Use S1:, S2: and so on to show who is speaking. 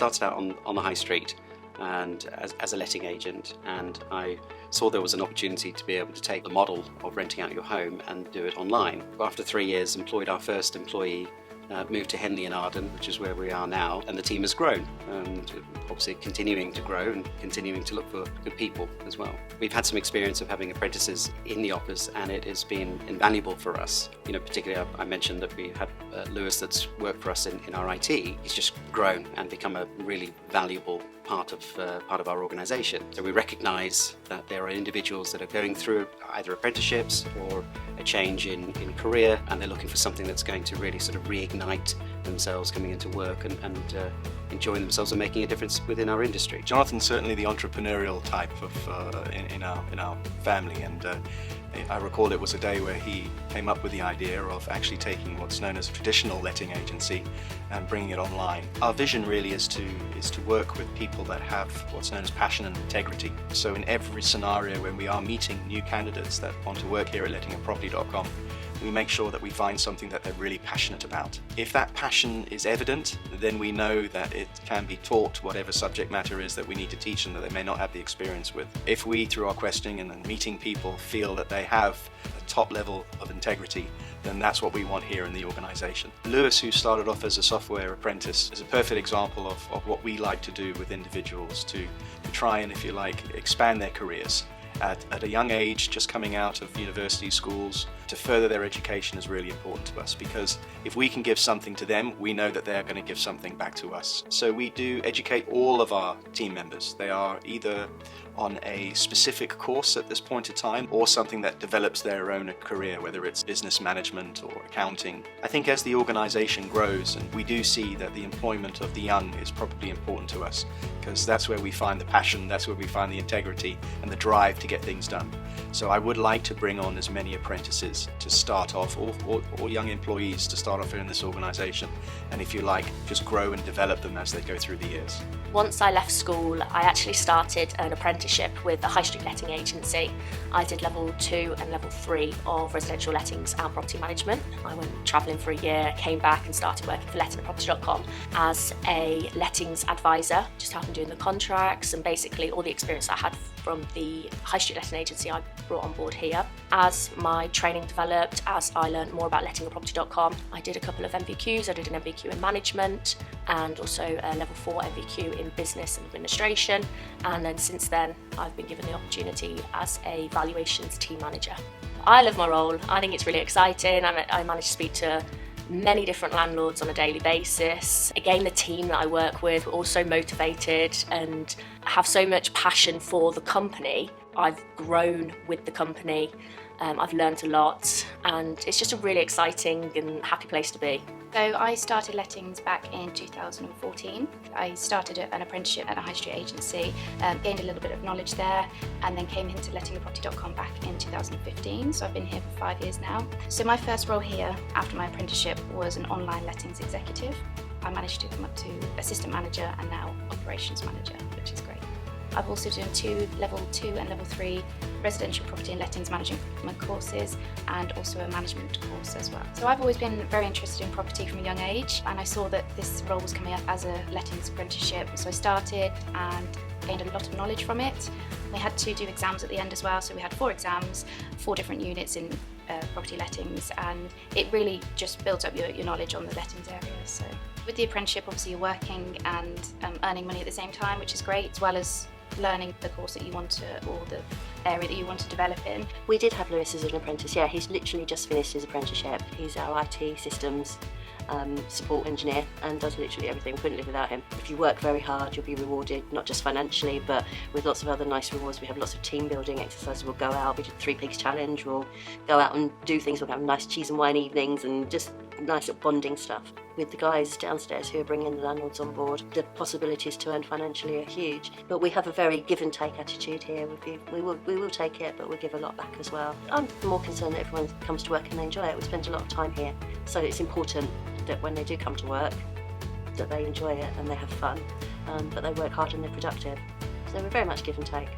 S1: started out on the high street and as a letting agent, and I saw there was an opportunity to be able to take the model of renting out your home and do it online. After 3 years, employed our first employee, moved to Henley in Arden, which is where we are now, and the team has grown, and obviously continuing to grow and continuing to look for good people as well. We've had some experience of having apprentices in the office, and it has been invaluable for us. Particularly I mentioned that we had Lewis that's worked for us in our IT. He's just grown and become a really valuable part of our organisation. So we recognise that there are individuals that are going through either apprenticeships or a change in career, and they're looking for something that's going to really sort of reignite themselves coming into work and enjoying themselves and making a difference within our industry.
S2: Jonathan's certainly the entrepreneurial type of in our family, and I recall it was a day where he came up with the idea of actually taking what's known as a traditional letting agency and bringing it online. Our vision really is to work with people that have what's known as passion and integrity. So in every scenario when we are meeting new candidates that want to work here at lettingandproperty.com, we make sure that we find something that they're really passionate about. If that passion is evident, then we know that it can be taught whatever subject matter is that we need to teach them that they may not have the experience with. If we, through our questioning and meeting people, feel that they have a top level of integrity, then that's what we want here in the organisation. Lewis, who started off as a software apprentice, is a perfect example of what we like to do with individuals to try and, if you like, expand their careers. At a young age, just coming out of university schools, to further their education is really important to us, because if we can give something to them, we know that they're going to give something back to us. So we do educate all of our team members. They are either on a specific course at this point in time or something that develops their own career, whether it's business management or accounting. I think as the organisation grows, and we do see that the employment of the young is probably important to us, because that's where we find the passion, that's where we find the integrity and the drive to get things done. So I would like to bring on as many apprentices to start off, or young employees to start off here in this organisation, and if you like, just grow and develop them as they go through the years.
S3: Once I left school, I actually started an apprenticeship with a high street letting agency. I did level 2 and level 3 of residential lettings and property management. I went travelling for a year, came back and started working for lettingandproperty.com as a lettings advisor, just helping doing the contracts and basically all the experience I had from the high street letting agency I brought on board here. As my training developed, as I learned more about lettingandproperty.com, I did a couple of MVQs. I did an MVQ in management and also a level 4 MVQ in business and administration, and then since then I've been given the opportunity as a valuations team manager. I love my role. I think it's really exciting. I manage to speak to many different landlords on a daily basis. Again, the team that I work with are also motivated and have so much passion for the company. I've grown with the company, I've learned a lot, and it's just a really exciting and happy place to be.
S4: So I started lettings back in 2014. I started an apprenticeship at a high street agency, gained a little bit of knowledge there, and then came into lettingandproperty.com back in 2015. So I've been here for 5 years now. So my first role here after my apprenticeship was an online lettings executive. I managed to come up to assistant manager and now operations manager, which is great. I've also done 2 level 2 and level 3 residential property and lettings management courses, and also a management course as well. So I've always been very interested in property from a young age, and I saw that this role was coming up as a lettings apprenticeship. So I started and gained a lot of knowledge from it. We had to do exams at the end as well, so we had 4 exams, 4 different units in property lettings, and it really just builds up your knowledge on the lettings area. So with the apprenticeship, obviously you're working and earning money at the same time, which is great, as well as learning the course that you want to, or the area that you want to develop in.
S5: We did have Lewis as an apprentice, yeah, he's literally just finished his apprenticeship. He's our IT systems support engineer and does literally everything. Couldn't live without him. If you work very hard, you'll be rewarded, not just financially, but with lots of other nice rewards. We have lots of team building exercises. We'll go out, we did 3 Pigs Challenge, we'll go out and do things, we'll have nice cheese and wine evenings and just nice bonding stuff. With the guys downstairs who are bringing the landlords on board, the possibilities to earn financially are huge. But we have a very give and take attitude here. We will take it, but we'll give a lot back as well. I'm more concerned that everyone comes to work and they enjoy it. We spend a lot of time here, so it's important that when they do come to work, that they enjoy it and they have fun, but they work hard and they're productive. So we're very much give and take.